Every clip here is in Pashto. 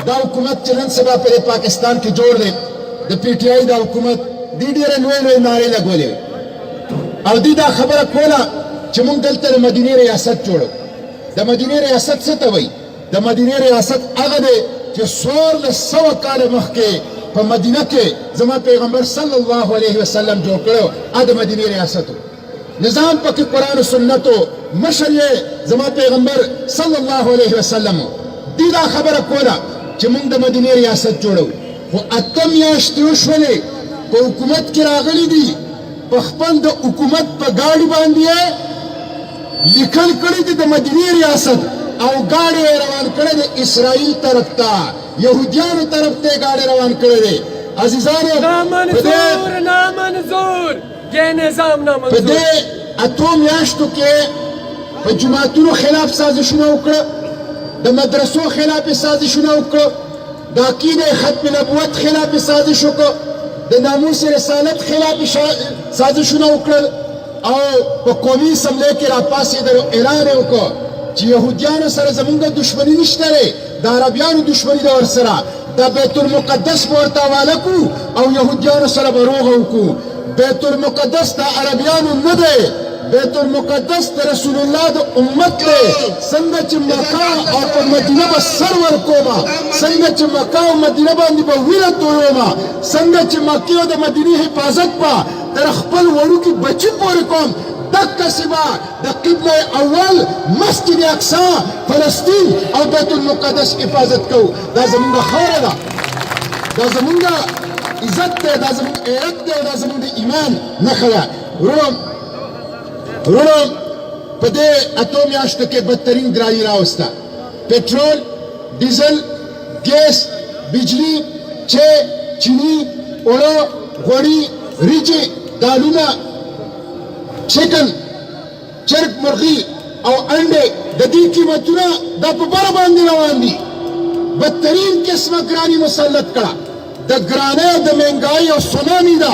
دا حکومت چې نن سبا پر پاکستان کې جوړ دی د پی ټی آی دا حکومت دې ډېرې لویې نارې لګولې او دې دا خبره کوله چې موږ دلته د مدینې ریاست جوړو. د مدینې ریاست څه ته وایي؟ د مدینې ریاست هغه دی چې 1400 کاله مخکې په مدینه کې زما پیغمبر صلی الله علیه وسلم جوړ کړو. د مدینې ریاست نظام پکې قرآن و سنتو مشر یې زما پیغمبر صلی الله علیه وسلم. دې دا خبره کوله چې موږ د مدینې ریاست جوړو. خو 8 میاشتې وشولې په حکومت کې راغلي دي، په خپل د حکومت په ګاډي باندې لیکل کړي دي د مدینې ریاست او ګاډي روان کړي د اسرائیل طرف ته، یهودیانو طرف ته ګاډي روان کړي دي. عزیزانو نامنظور یہ نظام په نامنظور دې 8 میاشتو کې په جماعتونو خلاف سازشونه وکړه، د مدرسو خلاف سازشونه وکړه، د عقیده ختم نبوت خلاف سازش وکړه، د ناموس رسالت خلاف سازشونه وکړل او په قومي اسمبلی کې راپاڅېدل او اعلان یې وکړ چې یهودیانو سره زمونږ دښمني نشته دی، د عربیانو دښمني ده ورسره، د بیت المقدس به ورته حواله کړو او یهودیانو سره به روغه وکړو. بیت المقدس د عربیانو نه دی، بیت المقدس د رسول الله د امت دی. څنګه چې مکه او په مدینه به سر ورکومه، څنګه چې مکه او مدینه باندې به وینه تویومه، څنګه چې مکې او د مدینې حفاظت به تر خپل وړوکي بچي پورې کوم، دقسې به د قبله اول مسجد اقصی فلسطین او بیت المقدس حفاظت کوو. دا زمونږ خاوره ده، دا زمونږ عزت دی، دا زمونږ غیرت دی، دا زمونږ د ایمان نښه ده. ورونو په دې 8 میاشتو کې بدترین ګراني راوسته. پټرول، ډیزل، ګیس، بجلی، چینی، اوړه، غوړي، ریجې، دالونه، چکن، چرګ مرغي او انډې د دې قیمتونه دا په بره باندې روان دي. بدترین قسمه ګراني مسلط کړه. د ګرانۍ او د مهنګایي او سونامي ده،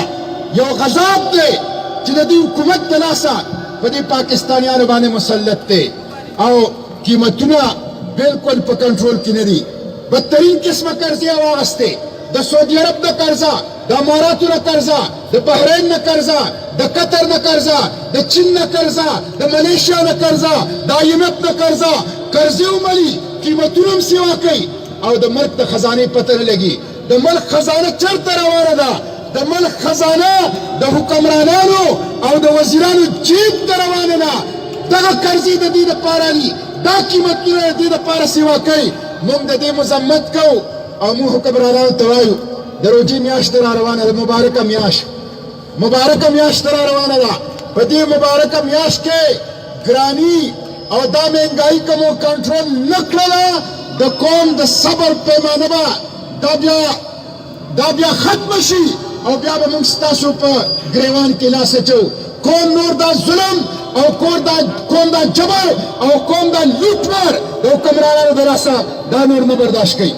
یو غذاب دی چې د دې حکومت د لاسه په دې پاکستانیانو باندې مسلط دی او قیمتونه بالکل په کنټرول کې نه دي. بدترین قسمه قرضې واغستې، د سعودي عرب نه قرضه، د اماراتو نه قرضه، د بحرین نه قرضه، د قطر نه قرضه، د چین نه قرضه، د ملیشیا نه قرضه، د IMF نه قرضه، قرضې وملي، قیمتونه هم سیوا کوي او د ملک د خزانې پته نه لګي. د ملک خزانه چرته روانه ده؟ د ملک خزانه د حکمرانانو او د وزیرانو جیب ته روانه ده. دغه قرضې د دې دپاره دي، دا قیمتونه د دې دپاره سیوا کوي. موږ د دې مذمت کوو او موږ حکمرانانو ته وایو د روژې میاشت را روانه ده، مبارکه میاشت را روانه ده. په دې مبارکه میاشت کې ګراني او دا مهنګایي که مو کنټرول نه کړله، د قوم د صبر پیمانه به دا بیا ختم شي او بیا به موږ ستاسو په ګریوان کې لاس اچو. قوم نور دا ظلم او قوم دا جبر او قوم دا لوټمار د حکمرانانو د لاسه دا نور نه برداشت کوي.